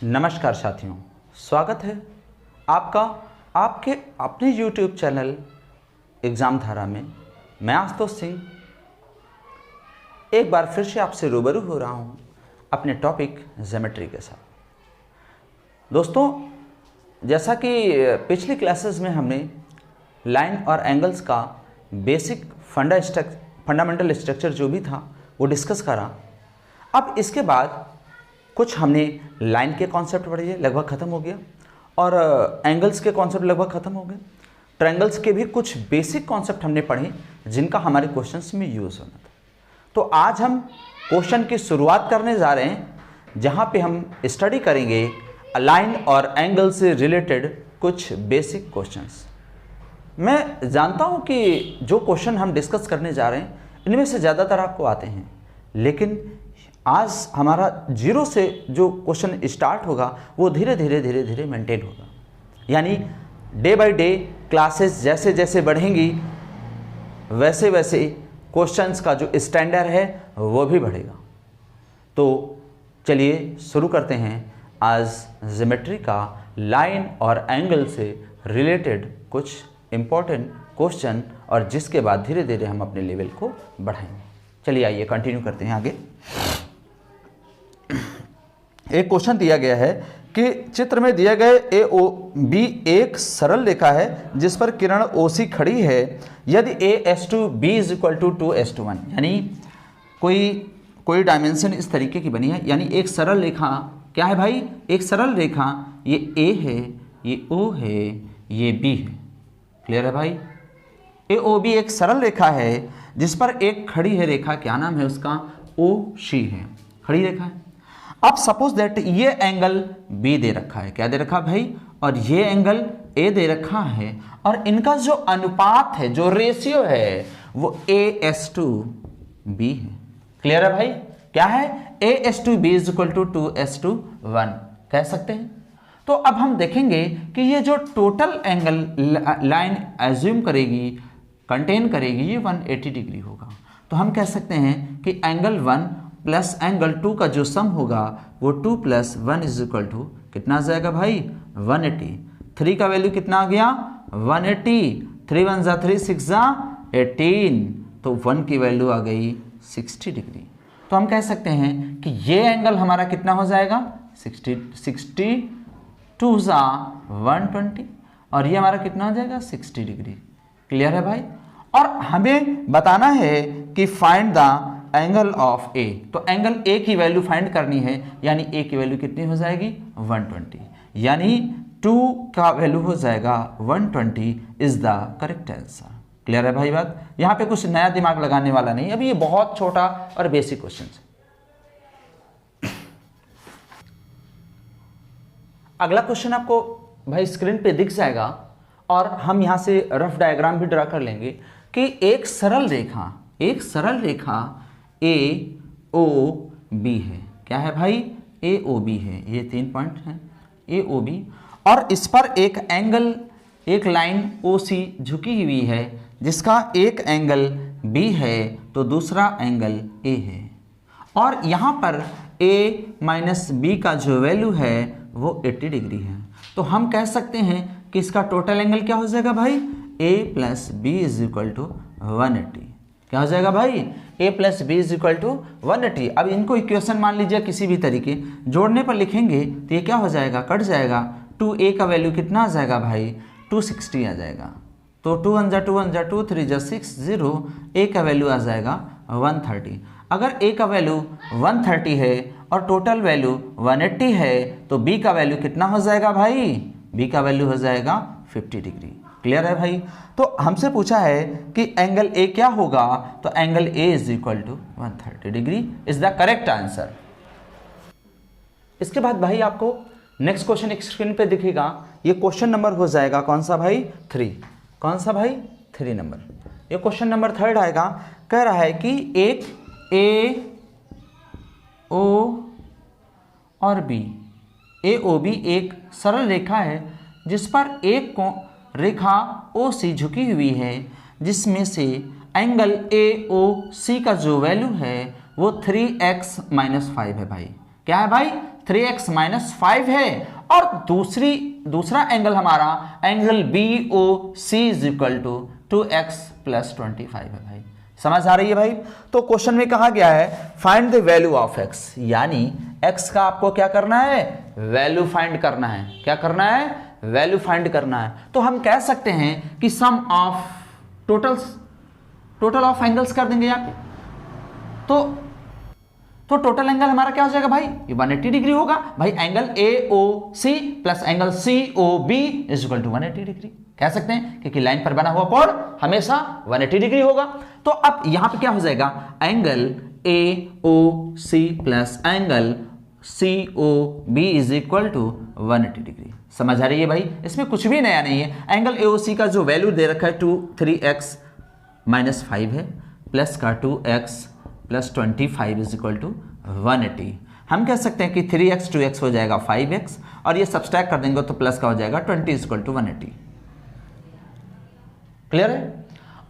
नमस्कार साथियों, स्वागत है आपका आपके अपने YouTube चैनल एग्ज़ाम धारा में। मैं आशुतोष सिंह एक बार फिर से आपसे रूबरू हो रहा हूं अपने टॉपिक ज्योमेट्री के साथ। दोस्तों, जैसा कि पिछली क्लासेस में हमने लाइन और एंगल्स का बेसिक फंडामेंटल स्ट्रक्चर जो भी था वो डिस्कस करा। अब इसके बाद कुछ हमने लाइन के कॉन्सेप्ट पढ़े, लगभग ख़त्म हो गया, और एंगल्स के कॉन्सेप्ट लगभग ख़त्म हो गए। ट्रायंगल्स के भी कुछ बेसिक कॉन्सेप्ट हमने पढ़े जिनका हमारे क्वेश्चंस में यूज़ होना था। तो आज हम क्वेश्चन की शुरुआत करने जा रहे हैं जहां पे हम स्टडी करेंगे लाइन और एंगल से रिलेटेड कुछ बेसिक क्वेश्चंस। मैं जानता हूं कि जो क्वेश्चन हम डिस्कस करने जा रहे हैं इनमें से ज़्यादातर आपको आते हैं, लेकिन आज हमारा जीरो से जो क्वेश्चन स्टार्ट होगा वो धीरे धीरे मेंटेन होगा। यानी डे बाय डे क्लासेस जैसे जैसे बढ़ेंगी वैसे वैसे क्वेश्चंस का जो स्टैंडर्ड है वो भी बढ़ेगा। तो चलिए शुरू करते हैं आज ज्योमेट्री का लाइन और एंगल से रिलेटेड कुछ इम्पोर्टेंट क्वेश्चन, और जिसके बाद धीरे धीरे हम अपने लेवल को बढ़ाएंगे। चलिए आइए कंटिन्यू करते हैं आगे। एक क्वेश्चन दिया गया है कि चित्र में दिए गए ए ओ बी एक सरल रेखा है जिस पर किरण ओ सी खड़ी है। यदि A as to B is equal to 2:1, यानी कोई डायमेंशन इस तरीके की बनी है। यानी एक सरल रेखा क्या है भाई? एक सरल रेखा, ये ए है, ये ओ है, ये बी है। क्लियर है भाई? ए ओ बी एक सरल रेखा है जिस पर एक खड़ी है रेखा, क्या नाम है उसका? ओ सी है, खड़ी रेखा है। अब सपोज दैट ये एंगल बी दे रखा है, क्या दे रखा भाई? और ये एंगल ए दे रखा है, और इनका जो अनुपात है, जो रेशियो है, वो a:2b है। क्लियर है भाई? क्या है? a:2b इज इक्वल टू 2:1 कह सकते हैं। तो अब हम देखेंगे कि ये जो टोटल एंगल लाइन एज्यूम करेगी, कंटेन करेगी, ये 180 डिग्री होगा। तो हम कह सकते हैं कि एंगल 1 प्लस एंगल 2 का जो सम होगा वो 2 + 1 इज इक्वल टू कितना आ जाएगा भाई? 180। 3 का वैल्यू कितना आ गया? 180। 3 1 जा 3, 6 जा 18, तो 1 की वैल्यू आ गई 60 डिग्री। तो हम कह सकते हैं कि ये एंगल हमारा कितना हो जाएगा? 62 जा 120, और ये हमारा कितना हो जाएगा? 60 डिग्री। क्लियर है भाई? और हमें बताना है कि फाइंड द एंगल ऑफ ए। तो एंगल ए की वैल्यू फाइंड करनी है, यानी ए की वैल्यू कितनी हो जाएगी? 120, यानी 2 का वैल्यू हो जाएगा 120 is the correct answer. Clear है भाई बात? यहां पे कुछ नया दिमाग लगाने वाला नहीं, अभी ये बहुत छोटा और बेसिक क्वेश्चन है। अगला क्वेश्चन आपको भाई स्क्रीन पे दिख जाएगा, और हम यहां से रफ डायग्राम भी ड्रा कर लेंगे कि एक सरल रेखा ए ओ बी है। क्या है भाई? ए ओ बी है, ये 3 पॉइंट हैं ए ओ बी, और इस पर एक एंगल, एक लाइन ओ सी झुकी हुई है जिसका एक एंगल बी है तो दूसरा एंगल ए है, और यहाँ पर ए माइनस बी का जो वैल्यू है वो 80 डिग्री है। तो हम कह सकते हैं कि इसका टोटल एंगल क्या हो जाएगा भाई? a + b is equal to 180। क्या हो जाएगा भाई? a + b is equal to 180। अब इनको इक्वेशन मान लीजिए किसी भी तरीके, जोड़ने पर लिखेंगे तो ये क्या हो जाएगा? कट जाएगा। 2a का वैल्यू कितना आ जाएगा भाई? 260 आ जाएगा। तो 2 1 जा 2 1 जा 2 3 जा 6 0, a का वैल्यू आ जाएगा 130। अगर a का वैल्यू 130 है और टोटल वैल्यू 180 है तो b का वैल्यू कितना हो जाएगा भाई? b का वैल्यू हो जाएगा 50 डिग्री। क्लियर है भाई? तो हमसे पूछा है कि एंगल ए क्या होगा, तो angle A is equal to 130 degree is the correct answer. इसके बाद भाई आपको नेक्स्ट क्वेश्चन एक स्क्रीन पे दिखेगा। ये क्वेश्चन नंबर हो जाएगा कौन सा भाई? 3। कौन सा भाई? 3 नंबर। ये क्वेश्चन नंबर 3 आएगा। कह रहा है कि एक ए ओ और बी, ए ओ बी एक सरल रेखा है जिस पर एक रेखा ओ सी झुकी हुई है, जिसमें से एंगल ए ओ सी का जो वैल्यू है वो 3x - 5 है भाई। क्या है भाई? 3x माइनस 5 है और दूसरा एंगल हमारा angle BOC is equal to 2x plus 25 है भाई। समझ आ रही है भाई? तो क्वेश्चन में कहा गया है find the value of x, यानी x का आपको क्या करना है? वैल्यू फाइंड करना है। क्या करना है? वैल्यू फाइंड करना है। तो हम कह सकते हैं कि सम ऑफ टोटल ऑफ एंगल्स कर देंगे यहां पे। तो टोटल एंगल हमारा क्या हो जाएगा भाई? ये 180 डिग्री होगा भाई। Angle AOC plus angle COB is equal to 180 degree कह सकते हैं, क्योंकि लाइन पर बना हुआ कोण हमेशा 180 डिग्री होगा। तो अब यहां पे क्या हो जाएगा? Angle AOC plus angle COB is equal to 180 degree. समझ आ रही है भाई? इसमें कुछ भी नया नहीं है। एंगल AOC का जो वैल्यू दे रखा है 3x माइनस 5 है, प्लस का 2x plus 25 is equal to 180। हम कह सकते हैं कि 3x 2x हो जाएगा 5x और ये सब्सट्रैक्ट कर देंगे तो प्लस का हो जाएगा 20 इज इक्वल टू 180। क्लियर है?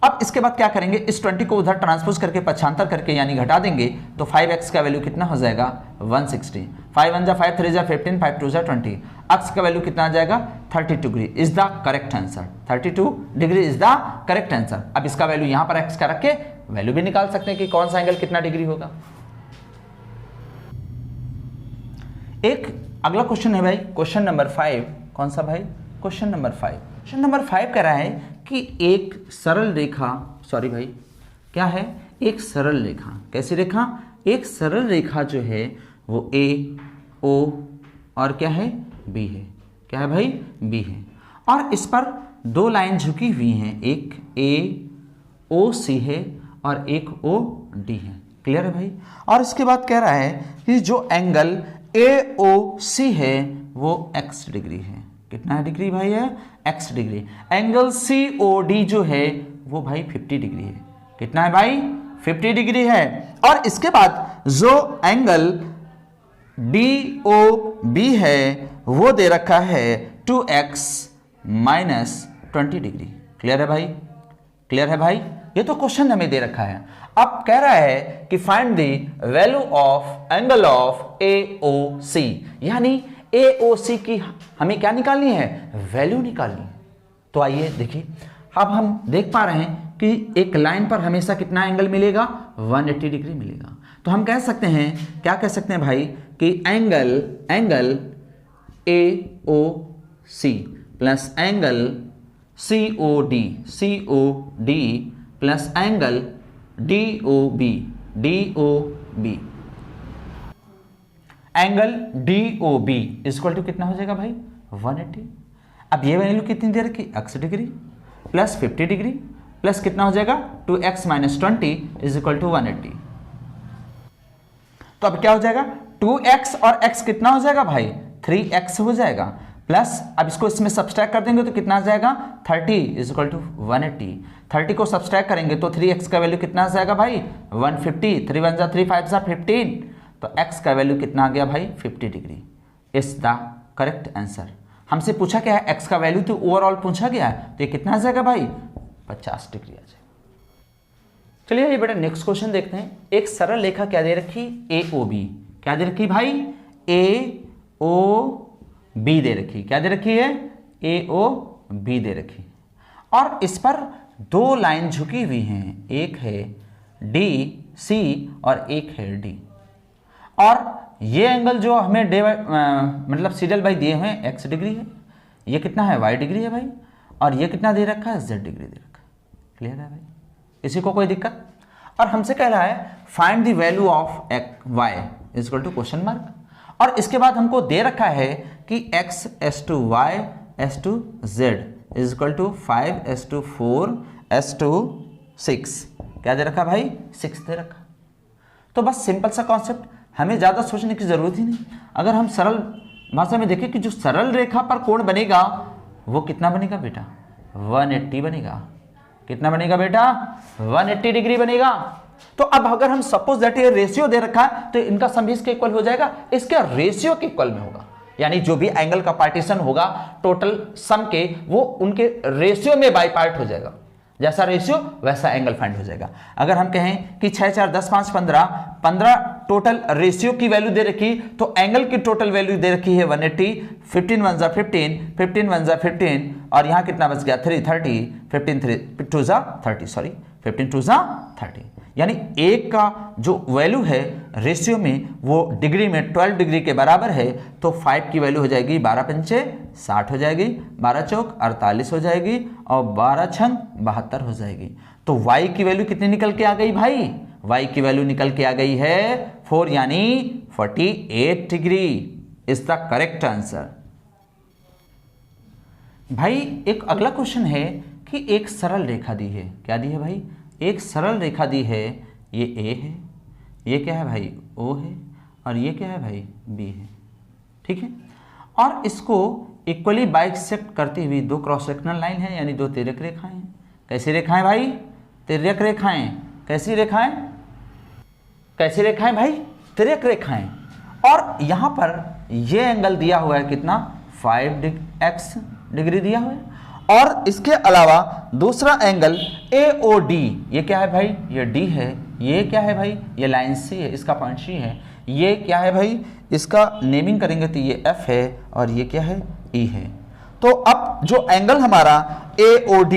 अब इसके बाद क्या करेंगे? इस 20 को उधर ट्रांसपोज करके पक्षांतर करके यानी घटा देंगे तो 5x का वैल्यू कितना हो जाएगा? 160। 5 1 जा 5 3 जा 15 5 2 जा 20। x का वैल्यू कितना आ जाएगा? 32 degree is the correct answer. 32 degree is the correct answer. अब इसका वैल्यू यहां पर x का रख के वैल्यू भी निकाल सकते हैं कि कौन सा एंगल कितना डिग्री होगा। एक अगला क्वेश्चन है भाई, क्वेश्चन नंबर 5। कौन सा भाई? Question number 5। क्वेश्चन नंबर 5 कह रहा है कि एक सरल रेखा, सॉरी भाई क्या है? एक सरल रेखा। कैसी रेखा? एक सरल रेखा जो है वो AO और क्या है? B है। क्या है भाई? B है। और इस पर दो लाइन झुकी हुई हैं, एक AOC है और एक OD है। क्लियर है भाई? और इसके बाद कह रहा है कि जो एंगल AOC है वो x डिग्री है। कितना है डिग्री भाई? है x डिग्री। एंगल COD जो है वो भाई 50 डिग्री है। कितना है भाई? 50 डिग्री है। और इसके बाद जो एंगल DOB है वो दे रखा है 2x माइनस 20 डिग्री। क्लियर है भाई? क्लियर है भाई? ये तो क्वेश्चन हमें दे रखा है। अब कह रहा है कि find the value of angle of AOC, यानी AOC की हमें क्या निकालनी है? वैल्यू निकालनी है। तो आइए देखिए, अब हम देख पा रहे हैं कि एक लाइन पर हमेशा कितना एंगल मिलेगा? 180 डिग्री मिलेगा। तो हम कह सकते हैं, क्या कह सकते हैं भाई कि angle AOC plus angle COD plus angle DOB angle DOB equal to कितना हो जाएगा भाई? 180। अब ये वैल्यू कितनी दे रखी? x degree plus 50 degree plus कितना हो जाएगा? 2x minus 20 is equal to 180। तो अब क्या हो जाएगा? 2x और x कितना हो जाएगा भाई? 3x हो जाएगा। प्लस अब इसको इसमें सब्सट्रैक्ट कर देंगे तो कितना आ जाएगा? 30 इज इक्वल टू 180। 30 को सब्सट्रैक्ट करेंगे तो 3x का वैल्यू कितना आ जाएगा भाई? 150। 3 1 जा 3 5 जा 15। तो x का वैल्यू कितना आ गया भाई? 50 degree is the correct answer. हमसे पूछा क्या है? x का वैल्यू तो ओवरऑल पूछा गया है, तो ये कितना आ जाएगा भाई? 50 डिग्री आ जाएगा। चलिए ये बेटा नेक्स्ट क्वेश्चन देखते हैं। एक सरल रेखा क्या दे रखी? AOB। क्या दे रखी भाई? AOB दे रखी। क्या दे रखी है? AOB दे रखी। और इस पर दो लाइन झुकी हुई हैं, एक है DC और एक है D। और ये एंगल जो हमें मतलब सीरियल बाई दिए हुए हैं x डिग्री है, ये कितना है? y डिग्री है भाई। और ये कितना दे रखा है? z डिग्री दे रखा है। क्लियर है भाई? इसी को कोई दिक्कत? और हमसे कह रहा है find the value of y is equal to question mark. और इसके बाद हमको दे रखा है कि x s to y s to z is equal to 5 s to 4 s to 6। क्या दे रखा भाई? 6 दे रखा। तो बस सिंपल सा कॉन्सेप्ट, हमें ज़्यादा सोचने की ज़रूरत ही नहीं। अगर हम सरल भाषा में देखें कि जो सरल रेखा पर कोण बनेगा वो कितना बनेगा बेटा? 180 बनेगा। कितना बनेगा बेटा? 180 डिग्री बनेगा। तो अब अगर हम सपोज दैट ये रेशियो दे रखा है तो इनका सम भी इसके इक्वल हो जाएगा, इसके रेशियो के इक्वल में होगा। यानी जो भी एंगल का पार्टीशन होगा टोटल सम के, वो उनके रेशियो में बाई पार्ट हो जाएगा। जैसा रेशियो वैसा एंगल फाइंड हो जाएगा। अगर हम कहें कि 6 4 10 5 15 15 टोटल रेशियो की वैल्यू दे रखी, तो एंगल की टोटल वैल्यू दे रखी है 180, 15 1 15, 15 1 15, और यहां कितना बच गया 3 30, 15 3 2 30, सॉरी 15 2 30, यानी एक का जो वैल्यू है रेशियो में वो डिग्री में 12 डिग्री के बराबर है, तो 5 की वैल्यू हो जाएगी 12 पंचे 60 हो जाएगी, 12 चौक 48 हो जाएगी, और 12 छंग 72 हो जाएगी। तो y की वैल्यू कितनी निकल के आ गई भाई? y की वैल्यू निकल के आ गई है 4 यानी 48 degree is the correct answer. भाई एक अगला क्वेश्चन है कि एक सरल रेखा दी है, क्या दी है भाई? एक सरल रेखा दी है, ये A है, ये क्या है भाई O है, और ये क्या है भाई B है, ठीक है। और इसको इक्वली बाइसेक्ट करती हुई दो क्रॉस सेक्शनल लाइन है, यानी दो तिर्यक रेखाएं हैं। कैसी रेखाएं भाई? तिर्यक रेखाएं। कैसी रेखाएं? कैसी रेखाएं भाई? तिर्यक रेखाएं। और यहां पर ये एंगल दिया हुआ है कितना? 5x डिग्री दिया हुआ है, और इसके अलावा दूसरा एंगल AOD, ये क्या है भाई? ये D है। ये क्या है भाई? ये लाइन C है, इसका पॉइंट C है। ये क्या है भाई? इसका नेमिंग करेंगे तो ये F है, और ये क्या है? E है। तो अब जो एंगल हमारा AOD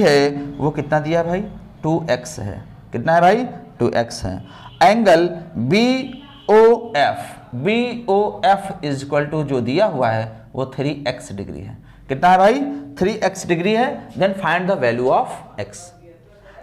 है वो कितना दिया भाई? 2x है। कितना है भाई? 2x है। Angle BOF is equal to जो दिया हुआ है वो 3x डिग्री है। कितना है भाई? 3x डिग्री है। Then find the value of x।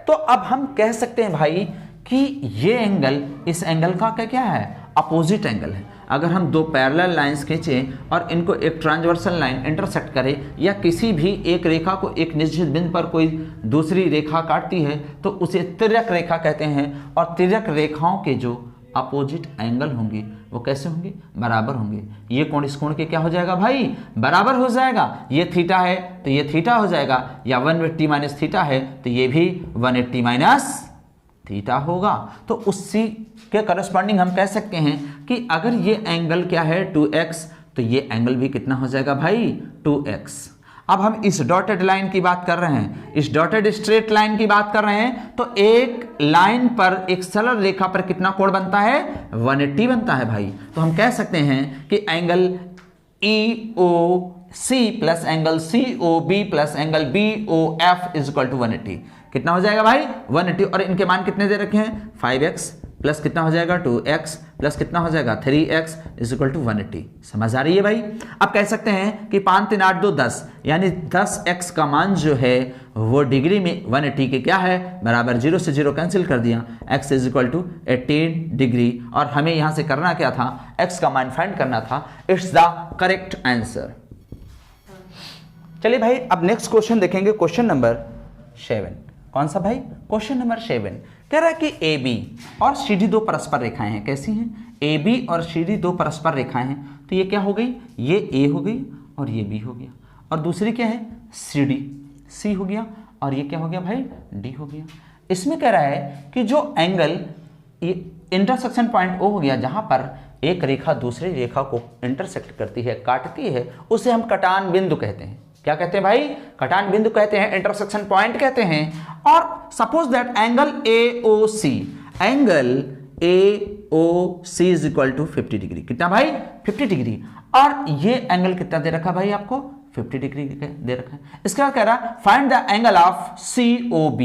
तो अब हम कह सकते हैं भाई कि ये एंगल इस एंगल का क्या है? अपोजिट एंगल है। अगर हम दो पैरेलल लाइंस खींचें और इनको एक ट्रांसवर्सल लाइन इंटरसेक्ट करे, या किसी भी एक रेखा को एक निश्चित बिंदु पर कोई दूसरी रेखा काटती है, तो उसे तिर्यक रेखा कहते हैं। और तिर्यक रेखाओं के जो अपोजिट एंगल होंगे वो कैसे होंगे? बराबर होंगे। ये कोण इस कोण के क्या हो जाएगा भाई? बराबर हो जाएगा। ये थीटा है तो ये थीटा हो जाएगा, या 180 माइनस थीटा है तो ये भी 180 माइनस थीटा होगा। तो उसी के करस्पॉन्डिंग हम कह सकते हैं कि अगर ये एंगल क्या है 2x, तो ये एंगल भी कितना हो जाएगा भाई? 2x। अब हम इस डॉटेड लाइन की बात कर रहे हैं, इस डॉटेड स्ट्रेट लाइन की बात कर रहे हैं, तो एक लाइन पर, एक सरल रेखा पर कितना कोण बनता है? 180 बनता है भाई। तो हम कह सकते हैं कि angle EOC plus angle COB plus angle BOF is equal to 180। कितना हो जाएगा भाई? 180। और इनके मान कितने दे रखे हैं? 5x प्लस कितना हो जाएगा? 2x प्लस कितना हो जाएगा? 3x is equal to 180। समझ आ रही है भाई? अब कह सकते हैं कि 5 3 8 2 10, यानी 10x का मान जो है वो डिग्री में 180 के क्या है? बराबर। 0 से 0 कैंसिल कर दिया, x is equal to 18 degree. और हमें यहां से करना क्या था? x का मान फाइंड करना था। It's the correct answer. चलिए भाई अब नेक्स्ट क्वेश्चन देखेंगे, क्वेश्चन नंबर 7। कौन सा भाई? क्वेश्चन नंबर 7 कह रहा है कि AB और CD दो परस्पर रेखाएं हैं। कैसी हैं? AB और CD दो परस्पर रेखाएं हैं। तो ये क्या हो गई? ये A हो गई और ये B हो गया, और दूसरी क्या है? CD, C हो गया, और ये क्या हो गया भाई? D हो गया। इसमें कह रहा है कि जो एंगल इंटरसेक्शन पॉइंट O हो गया, जहां पर एक रेखा दूसरी रेखा को इंटरसेक्ट करती है, काटती है, उसे हम कटान बिंदु कहते हैं। क्या कहते हैं भाई? कटान बिंदु कहते हैं, इंटरसेक्शन पॉइंट कहते हैं। और suppose that angle AOC, angle AOC is equal to 50 degree. कितना भाई? 50 डिग्री। और ये एंगल कितना दे रखा भाई आपको? 50 डिग्री दे रखा है। इसके बाद कह रहा find the angle of COB,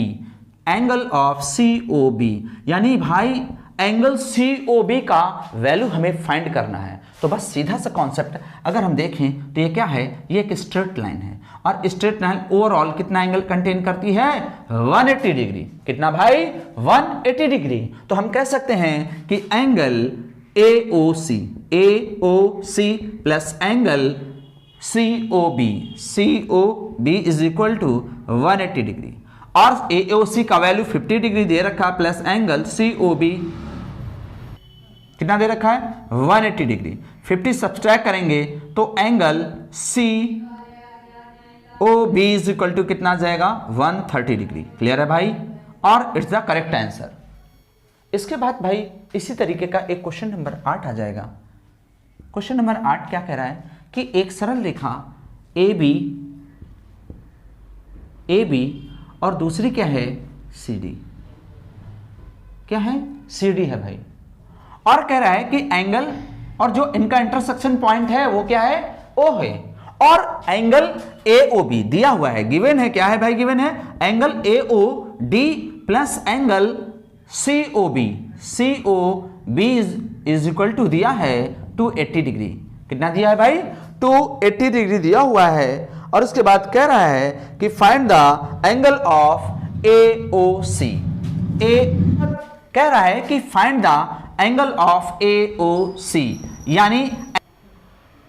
angle of COB, यानी भाई एंगल COB का वैल्यू हमें फाइंड करना है। तो बस सीधा सा कॉन्सेप्ट, अगर हम देखें तो ये क्या है? ये एक स्ट्रेट लाइन है, और स्ट्रेट लाइन ओवरऑल कितना एंगल कंटेन करती है? 180 डिग्री। कितना भाई? 180 डिग्री। तो हम कह सकते हैं कि angle AOC plus angle COB is equal to 180 degree. और AOC का वैल्यू 50 डिग्री दे रखा, प्लस एंगल COB कितना दे रखा है? 180 डिग्री। 50 सब्सट्रैक्ट करेंगे तो angle COB is equal to कितना जाएगा? 130 डिग्री। क्लियर है भाई? और इट्स द करेक्ट आंसर। इसके बाद भाई इसी तरीके का एक क्वेश्चन नंबर 8 आ जाएगा। क्वेश्चन नंबर 8 क्या कह रहा है कि एक सरल रेखा AB ए बी और दूसरी क्या है सी डी, क्या है सी डी है भाई। और कह रहा है कि एंगल और जो इनका इंटरसेक्शन पॉइंट है वो क्या है ओ है, और एंगल ए ओ बी दिया हुआ है, गिवन है, क्या है भाई गिवन है angle A O D plus angle C O B, C O B is equal to दिया है 280 डिग्री। कितना दिया है भाई 280 डिग्री दिया हुआ है। और उसके बाद कह रहा है कि find the angle of A O सी, कह रहा है कि find the angle of A O सी, यानी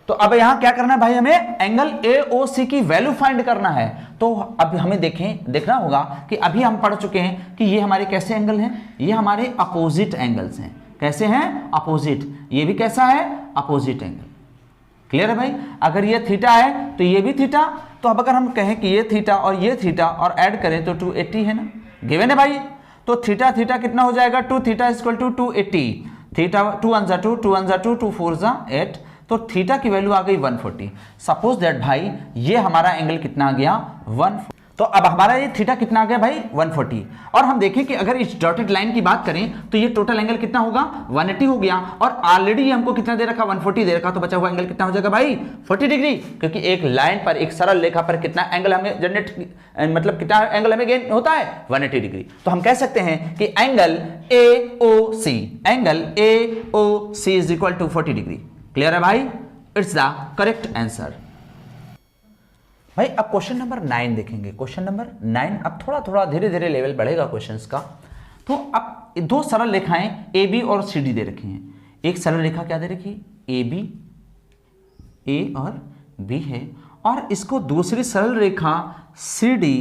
तो अब यहां क्या करना है भाई, हमें एंगल ए ओ सी की वैल्यू फाइंड करना है। तो अब हमें देखना होगा कि अभी हम पढ़ चुके हैं कि ये हमारे कैसे एंगल हैं, ये हमारे अपोजिट एंगल्स हैं। कैसे हैं अपोजिट, ये भी कैसा है अपोजिट एंगल। क्लियर है भाई, अगर ये थीटा है तो ये भी थीटा, तो अब अगर हम कहें कि ये थीटा और ऐड करें तो 280 है ना, गिवन है भाई। तो थीटा थीटा कितना हो जाएगा 2 थीटा इक्वल टू 280, थीटा 2 1 2 2 1 2 2 4 8, तो थीटा की वैल्यू आ गई 140। सपोज दैट भाई ये हमारा एंगल कितना आ गया 140, तो अब हमारा ये थीटा कितना आ गया भाई 140। और हम देखें कि अगर इस डॉटेड लाइन की बात करें तो ये टोटल एंगल कितना होगा 180 हो गया, और ऑलरेडी हमको कितना दे रखा 140 दे रखा, तो बचा हुआ एंगल कितना हो जाएगा भाई 40 डिग्री, क्योंकि एक लाइन पर एक सरल रेखा पर कितना एंगल हमें जनरेट, मतलब कितना एंगल हमें गेन होता है 180 डिग्री। तो हम कह सकते हैं कि angle A O C is equal to 40 degree. Clear है भाई, इट्स द करेक्ट आंसर। भाई अब क्वेश्चन नंबर 9 देखेंगे। क्वेश्चन नंबर 9 अब थोड़ा थोड़ा धीरे धीरे लेवल बढ़ेगा क्वेश्चंस का। तो अब दो सरल रेखाएं ए बी और सी डी दे रखी हैं। एक सरल रेखा क्या दे रखी है ए बी, ए और बी है, और इसको दूसरी सरल रेखा सी डी,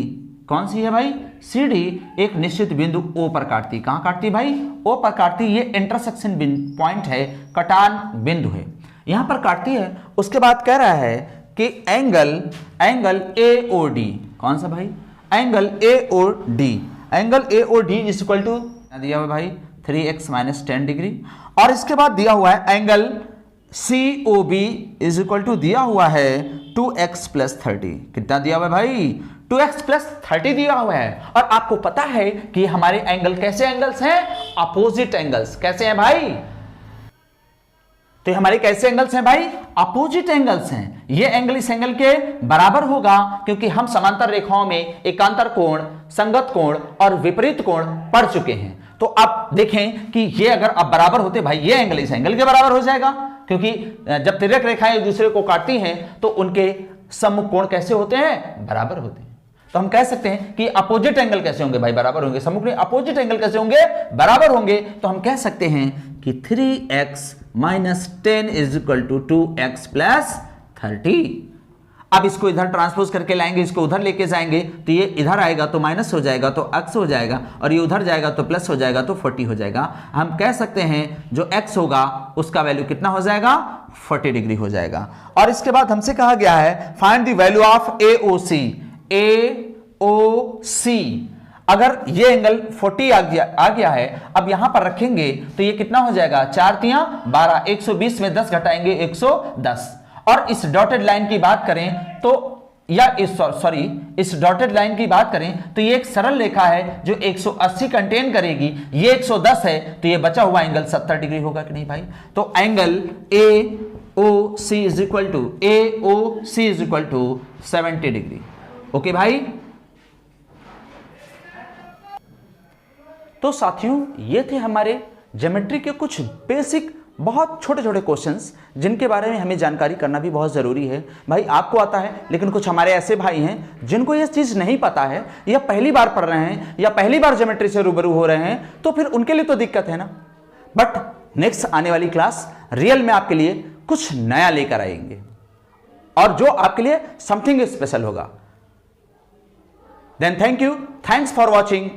कौन सी है भाई सी डी, एक निश्चित बिंदु ओ पर काटती। कहां काटती भाई ओ पर काटती, ये इंटरसेक्शन पॉइंट है, कटान बिंदु है, यहां पर काटती है। उसके बाद कह रहा है कि एंगल ए ओ डी, कौन सा भाई angle A O D, angle A O D is equal to दिया हुआ भाई 3x माइनस 10 डिग्री, और इसके बाद दिया हुआ है angle C O B is equal to दिया हुआ है 2x प्लस 30। कितना दिया हुआ है भाई 2x प्लस 30 दिया हुआ है। और आपको पता है कि हमारे एंगल कैसे एंगल्स हैं अपोजिट एंगल्स। कैसे हैं भाई, तो हमारे कैसे एंगल्स हैं भाई अपोजिट एंगल्स हैं। ये एंगल इस एंगल के बराबर होगा, क्योंकि हम समांतर रेखाओं में एकांतर कोण, संगत कोण और विपरीत कोण पढ़ चुके हैं। तो अब देखें कि ये अगर अब बराबर होते भाई, ये एंगल इस एंगल के बराबर हो जाएगा, क्योंकि जब तिर्यक रेखाएं एक दूसरे को काटती हैं तो उनके सम्मुख कोण कैसे होते हैं बराबर होते हैं। तो हम कह सकते हैं कि अपोजिट एंगल कैसे होंगे भाई बराबर होंगे, सम्मुख में अपोजिट एंगल कैसे होंगे बराबर होंगे। तो हम कह सकते हैं कि 3x minus 10 is equal to 2x plus 30। अब इसको इधर ट्रांसपोज करके लाएंगे, इसको उधर लेके जाएंगे, तो ये इधर आएगा तो माइनस हो जाएगा तो x हो जाएगा, और ये उधर जाएगा तो प्लस हो जाएगा तो 40 हो जाएगा। हम कह सकते हैं जो x होगा उसका वैल्यू कितना हो जाएगा 40 डिग्री हो जाएगा। और इसके बाद हमसे कहा गया है find the value of A O सी। अगर ये एंगल 40 आ गया है, अब यहां पर रखेंगे तो ये कितना हो जाएगा 4 तिया 12, 120 में 10 घटाएंगे 110। और इस डॉटेड लाइन की बात करें तो, या इस डॉटेड लाइन की बात करें तो ये एक सरल रेखा है जो 180 कंटेन करेगी, ये 110 है, तो ये बचा हुआ एंगल 70 डिग्री होगा कि नहीं भाई। तो angle A O C is equal to 70 degree. Okay भाई, तो साथियों ये थे हमारे ज्योमेट्री के कुछ बेसिक बहुत छोटे छोटे क्वेश्चंस, जिनके बारे में हमें जानकारी करना भी बहुत ज़रूरी है। भाई आपको आता है, लेकिन कुछ हमारे ऐसे भाई हैं जिनको ये चीज़ नहीं पता है, या पहली बार पढ़ रहे हैं, या पहली बार ज्योमेट्री से रूबरू हो रहे हैं, तो फिर उनके लिए तो दिक्कत है ना। बट नेक्स्ट आने वाली क्लास रियल में आपके लिए कुछ नया लेकर आएंगे, और जो आपके लिए समथिंग स्पेशल होगा। Then thank you, thanks for watching.